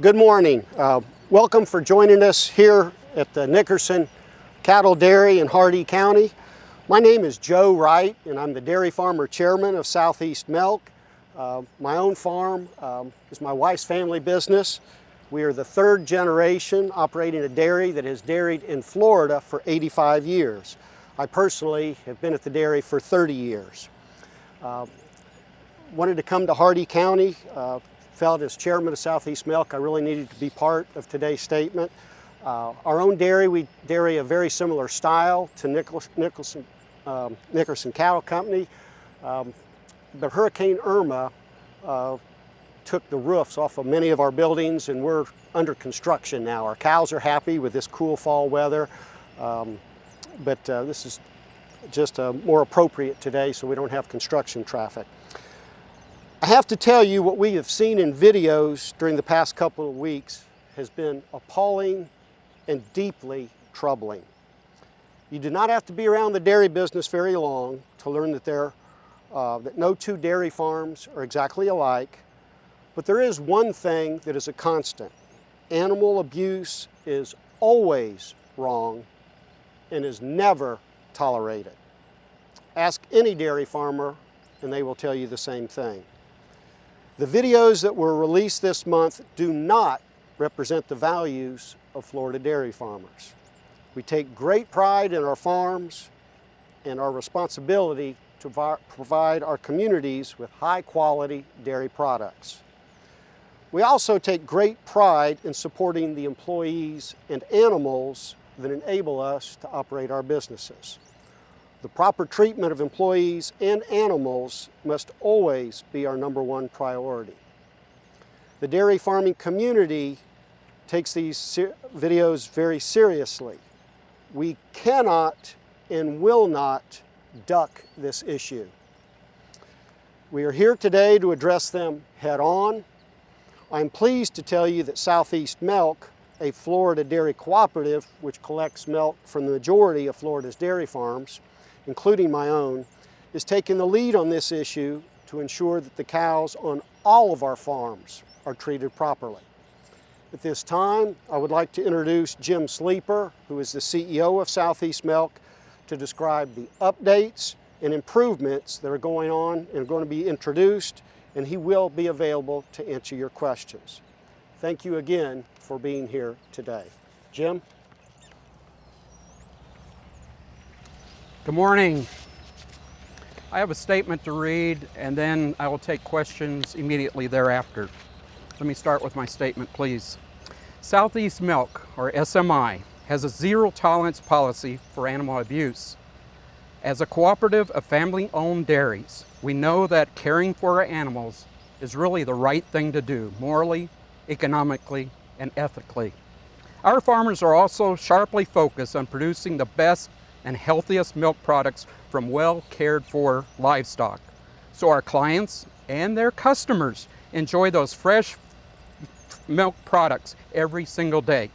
Good morning. Welcome for joining us here at the Nickerson Cattle Dairy in Hardee County. My name is Joe Wright, and I'm the dairy farmer chairman of Southeast Milk. My own farm is my wife's family business. We are the third generation operating a dairy that has dairied in Florida for 85 years. I personally have been at the dairy for 30 years. Wanted to come to Hardee County. Felt as chairman of Southeast Milk, I really needed to be part of today's statement. Our own dairy, we dairy a very similar style to Nickerson Cattle Company. But Hurricane Irma took the roofs off of many of our buildings, and we're under construction now. Our cows are happy with this cool fall weather, but this is just more appropriate today so we don't have construction traffic. I have to tell you, what we have seen in videos during the past couple of weeks has been appalling and deeply troubling. You do not have to be around the dairy business very long to learn that that no two dairy farms are exactly alike, but there is one thing that is a constant. Animal abuse is always wrong and is never tolerated. Ask any dairy farmer and they will tell you the same thing. The videos that were released this month do not represent the values of Florida dairy farmers. We take great pride in our farms and our responsibility to provide our communities with high-quality dairy products. We also take great pride in supporting the employees and animals that enable us to operate our businesses. The proper treatment of employees and animals must always be our #1 priority. The dairy farming community takes these videos very seriously. We cannot and will not duck this issue. We are here today to address them head on. I'm pleased to tell you that Southeast Milk, a Florida dairy cooperative which collects milk from the majority of Florida's dairy farms, including my own, is taking the lead on this issue to ensure that the cows on all of our farms are treated properly. At this time, I would like to introduce Jim Sleper, who is the CEO of Southeast Milk, to describe the updates and improvements that are going on and are going to be introduced, and he will be available to answer your questions. Thank you again for being here today. Jim? Good morning. I have a statement to read, and then I will take questions immediately thereafter. Let me start with my statement, please. Southeast Milk, or SMI, has a zero-tolerance policy for animal abuse. As a cooperative of family-owned dairies, we know that caring for our animals is really the right thing to do, morally, economically, and ethically. Our farmers are also sharply focused on producing the best and healthiest milk products from well-cared-for livestock, so our clients and their customers enjoy those fresh milk products every single day.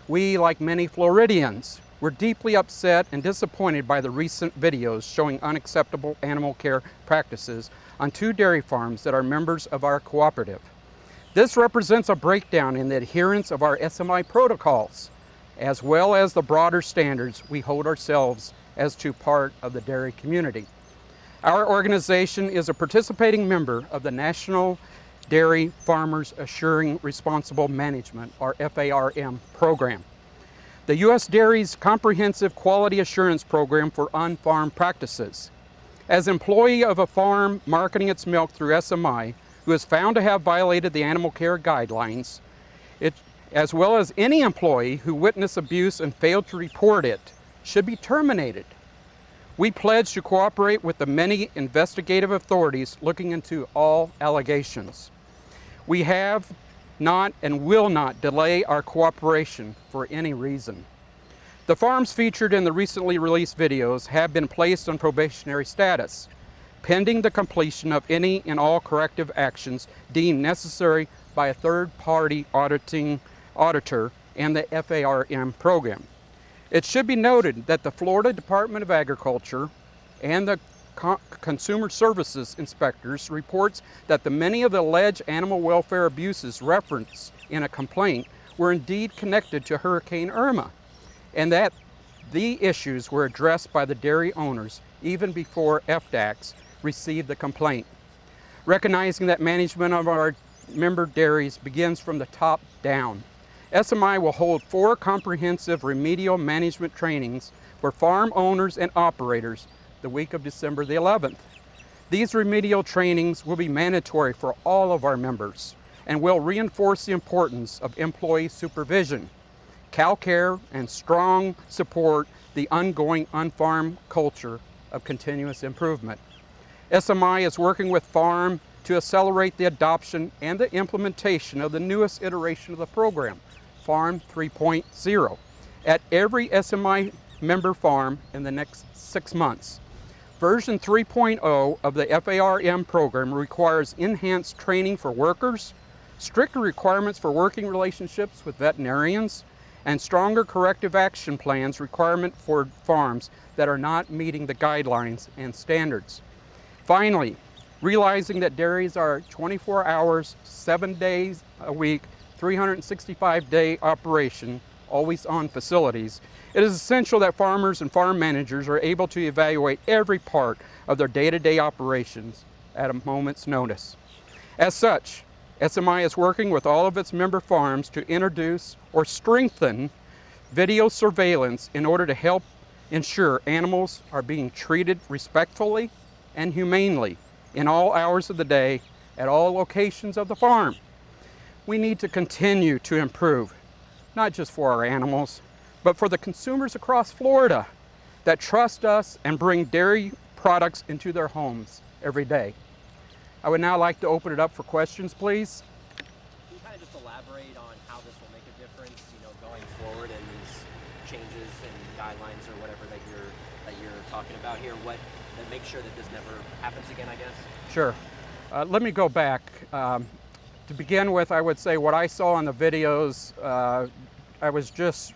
We, like many Floridians, were deeply upset and disappointed by the recent videos showing unacceptable animal care practices on 2 dairy farms that are members of our cooperative. This represents a breakdown in the adherence of our SMI protocols, as well as the broader standards we hold ourselves as to part of the dairy community. Our organization is a participating member of the National Dairy Farmers Assuring Responsible Management, or FARM, program, the U.S. Dairy's comprehensive quality assurance program for on-farm practices. As employee of a farm marketing its milk through SMI, who is found to have violated the animal care guidelines, as well as any employee who witnessed abuse and failed to report it, should be terminated. We pledge to cooperate with the many investigative authorities looking into all allegations. We have not and will not delay our cooperation for any reason. The farms featured in the recently released videos have been placed on probationary status, pending the completion of any and all corrective actions deemed necessary by a third-party auditor and the FARM program. It should be noted that the Florida Department of Agriculture and the Consumer Services inspectors reports that many of the alleged animal welfare abuses referenced in a complaint were indeed connected to Hurricane Irma, and that the issues were addressed by the dairy owners even before FDACS received the complaint. Recognizing that management of our member dairies begins from the top down, SMI will hold 4 comprehensive remedial management trainings for farm owners and operators the week of December the 11th. These remedial trainings will be mandatory for all of our members and will reinforce the importance of employee supervision, cow care, and strong support the ongoing on-farm culture of continuous improvement. SMI is working with farm to accelerate the adoption and the implementation of the newest iteration of the program, Farm 3.0, at every SMI member farm in the next 6 months. Version 3.0 of the FARM program requires enhanced training for workers, stricter requirements for working relationships with veterinarians, and stronger corrective action plans requirement for farms that are not meeting the guidelines and standards. Finally, realizing that dairies are 24 hours, 7 days a week, 365-day operation, always on facilities, it is essential that farmers and farm managers are able to evaluate every part of their day-to-day operations at a moment's notice. As such, SMI is working with all of its member farms to introduce or strengthen video surveillance in order to help ensure animals are being treated respectfully and humanely in all hours of the day at all locations of the farm. We need to continue to improve, not just for our animals, but for the consumers across Florida that trust us and bring dairy products into their homes every day. I would now like to open it up for questions, please. Can you kind of just elaborate on how this will make a difference, going forward in these changes and guidelines or whatever that you're talking about here? What that makes sure that this never happens again, I guess? Sure. Let me go back. To begin with, I would say what I saw in the videos, I was just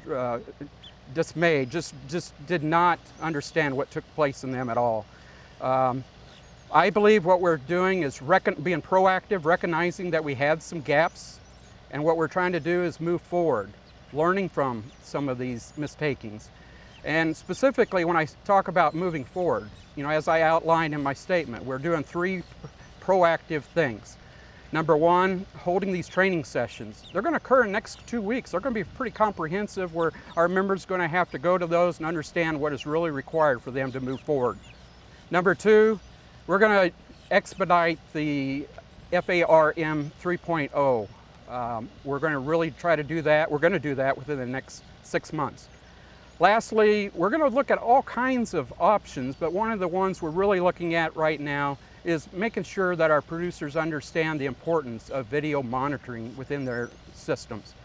dismayed, just did not understand what took place in them at all. I believe what we're doing is being proactive, recognizing that we had some gaps, and what we're trying to do is move forward, learning from some of these mistakings. And specifically when I talk about moving forward, as I outlined in my statement, we're doing 3 proactive things. Number 1, holding these training sessions. They're going to occur in the next 2 weeks. They're going to be pretty comprehensive, where our members are going to have to go to those and understand what is really required for them to move forward. Number 2, we're going to expedite the FARM 3.0. We're going to really try to do that. We're going to do that within the next 6 months. Lastly, we're going to look at all kinds of options, but one of the ones we're really looking at right now is making sure that our producers understand the importance of video monitoring within their systems.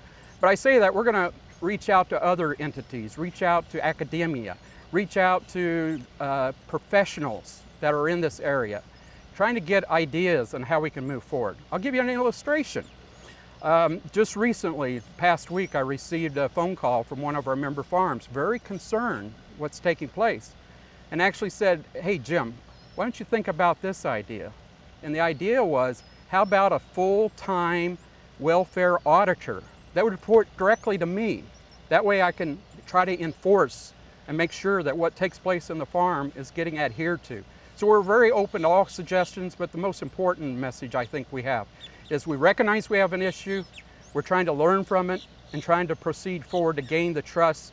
But I say that we're going to reach out to other entities, reach out to academia, reach out to professionals that are in this area, trying to get ideas on how we can move forward. I'll give you an illustration. Just recently, past week, I received a phone call from one of our member farms, very concerned what's taking place, and actually said, "Hey Jim, why don't you think about this idea?" And the idea was, how about a full-time welfare auditor that would report directly to me? That way I can try to enforce and make sure that what takes place in the farm is getting adhered to. So we're very open to all suggestions, but the most important message I think we have is we recognize we have an issue, we're trying to learn from it, and trying to proceed forward to gain the trust,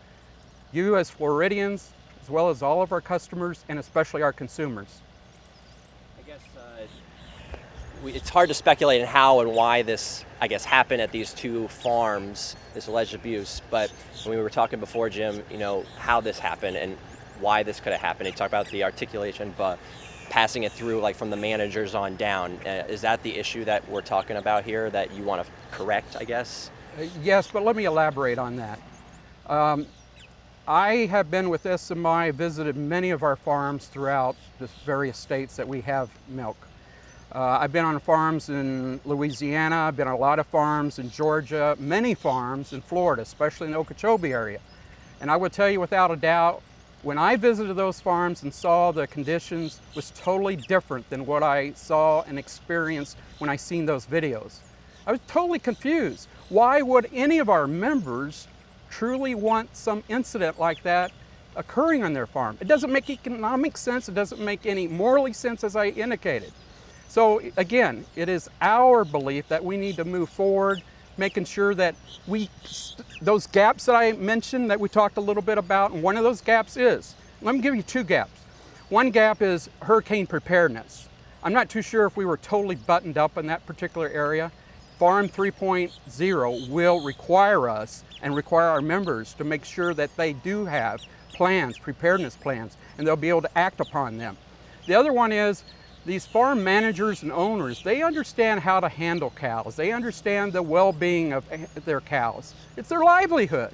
you as Floridians, as well as all of our customers, and especially our consumers. I guess it's hard to speculate on how and why this, happened at these 2 farms, this alleged abuse. But when we were talking before, Jim, how this happened and why this could have happened. You talked about the articulation, but passing it through from the managers on down. Is that the issue that we're talking about here that you want to correct, I guess? Yes, but let me elaborate on that. I have been with SMI, visited many of our farms throughout the various states that we have milk. I've been on farms in Louisiana, I've been on a lot of farms in Georgia, many farms in Florida, especially in the Okeechobee area. And I would tell you without a doubt, When I visited those farms and saw the conditions was totally different than what I saw and experienced when I seen those videos. I was totally confused. Why would any of our members truly want some incident like that occurring on their farm? It doesn't make economic sense. It doesn't make any morally sense, as I indicated. So again, it is our belief that we need to move forward, making sure that those gaps that I mentioned that we talked a little bit about, and one of those gaps is, let me give you two gaps. One gap is hurricane preparedness. I'm not too sure if we were totally buttoned up in that particular area. Farm 3.0 will require us and require our members to make sure that they do have plans, preparedness plans, and they'll be able to act upon them. The other one is these farm managers and owners, they understand how to handle cows. They understand the well-being of their cows. It's their livelihood.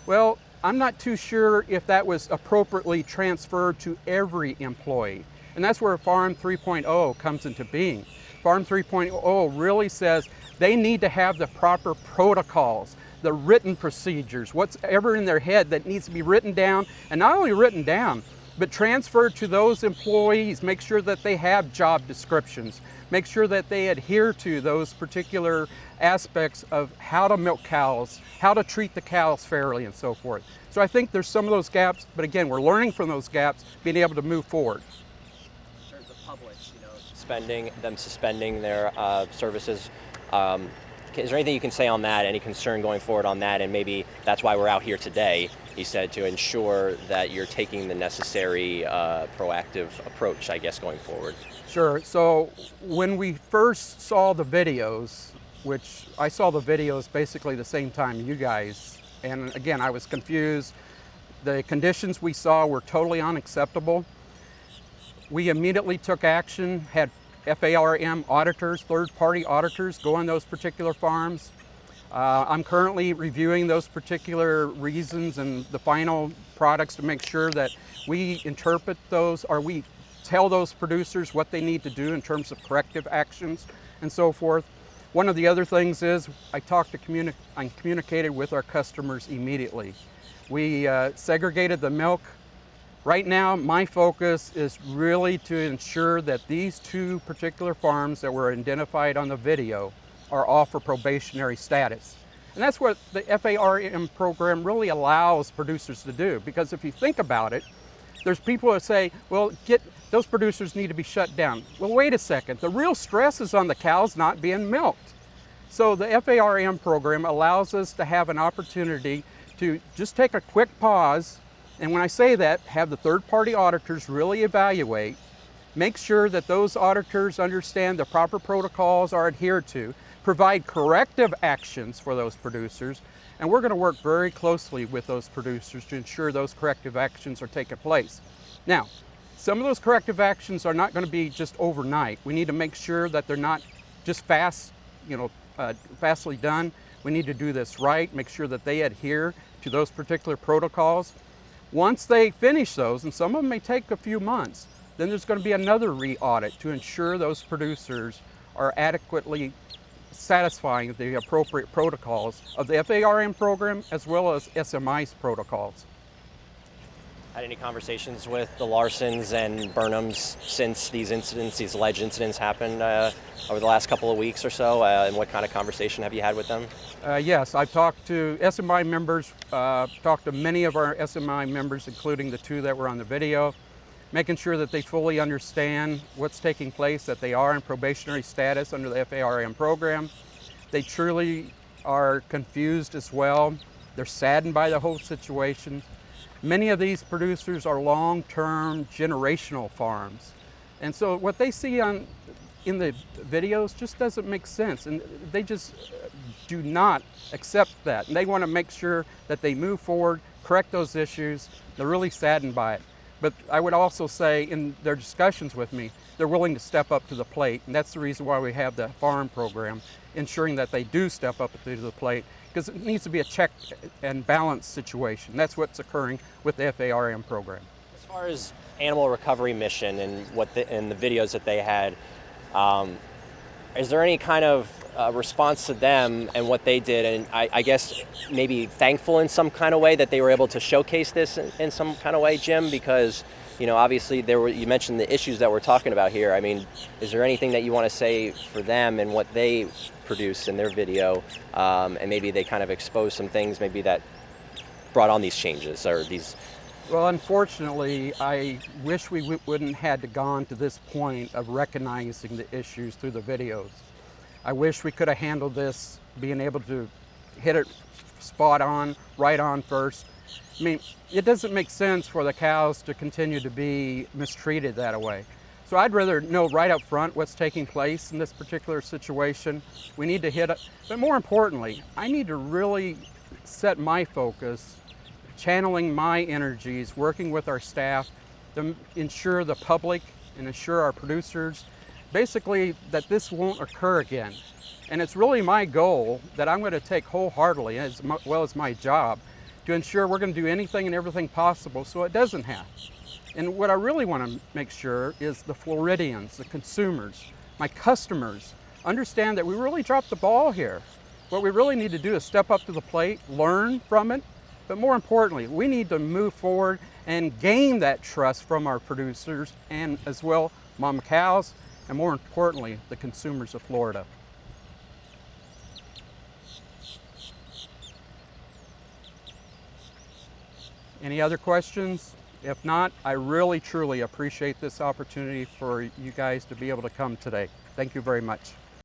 Well, I'm not too sure if that was appropriately transferred to every employee. And that's where Farm 3.0 comes into being. Farm 3.0 really says they need to have the proper protocols, the written procedures, what's ever in their head that needs to be written down, and not only written down, but transferred to those employees. Make sure that they have job descriptions. Make sure that they adhere to those particular aspects of how to milk cows, how to treat the cows fairly, and so forth. So I think there's some of those gaps, but again, we're learning from those gaps, being able to move forward. In terms of public, suspending their services, is there anything you can say on that? Any concern going forward on that? And maybe that's why we're out here today, he said, to ensure that you're taking the necessary proactive approach, I guess, going forward. Sure. So when we first saw the videos, which I saw the videos basically the same time you guys, and again, I was confused. The conditions we saw were totally unacceptable. We immediately took action, had FARM auditors, third-party auditors go on those particular farms. I'm currently reviewing those particular reasons and the final products to make sure that we interpret those, or we tell those producers what they need to do in terms of corrective actions and so forth. One of the other things is I communicated with our customers immediately. We segregated the milk. Right now, my focus is really to ensure that these two particular farms that were identified on the video are all for probationary status. And that's what the FARM program really allows producers to do, because if you think about it, there's people that say, well, those producers need to be shut down. Well, wait a second, the real stress is on the cows not being milked. So the FARM program allows us to have an opportunity to just take a quick pause. And when I say that, have the third-party auditors really evaluate, make sure that those auditors understand the proper protocols are adhered to, provide corrective actions for those producers, and we're going to work very closely with those producers to ensure those corrective actions are taking place. Now, some of those corrective actions are not going to be just overnight. We need to make sure that they're not just fastly done. We need to do this right, make sure that they adhere to those particular protocols. Once they finish those, and some of them may take a few months, then there's going to be another re-audit to ensure those producers are adequately satisfying the appropriate protocols of the FARM program as well as SMI's protocols. Had any conversations with the Larsons and Burnhams since these alleged incidents happened over the last couple of weeks or so? And what kind of conversation have you had with them? Yes, I've talked to SMI members, talked to many of our SMI members, including the two that were on the video, making sure that they fully understand what's taking place, that they are in probationary status under the FARM program. They truly are confused as well. They're saddened by the whole situation. Many of these producers are long-term generational farms. And so what they see in the videos just doesn't make sense. And they just do not accept that. And they want to make sure that they move forward, correct those issues. They're really saddened by it. But I would also say in their discussions with me, they're willing to step up to the plate. And that's the reason why we have the farm program, ensuring that they do step up to the plate, because it needs to be a check and balance situation. That's what's occurring with the FARM program. As far as animal recovery mission and the videos that they had, is there any kind of response to them and what they did, and I guess maybe thankful in some kind of way that they were able to showcase this in some kind of way, Jim, because obviously you mentioned the issues that we're talking about here. I mean, is there anything that you want to say for them and what they produced in their video, and maybe they kind of exposed some things maybe that brought on these changes or these? Well, unfortunately, I wish we wouldn't had to gone to this point of recognizing the issues through the videos. I wish we could have handled this, being able to hit it spot on, right on first. I mean, it doesn't make sense for the cows to continue to be mistreated that way. So I'd rather know right up front what's taking place in this particular situation. We need to hit it, but more importantly, I need to really set my focus, channeling my energies, working with our staff to ensure the public and ensure our producers, basically that this won't occur again. And it's really my goal that I'm going to take wholeheartedly, as well as my job, to ensure we're going to do anything and everything possible so it doesn't happen. And what I really want to make sure is the Floridians, the consumers, my customers, understand that we really dropped the ball here. What we really need to do is step up to the plate, learn from it, but more importantly, we need to move forward and gain that trust from our producers and as well mom cows, and more importantly, the consumers of Florida. Any other questions? If not, I really truly appreciate this opportunity for you guys to be able to come today. Thank you very much.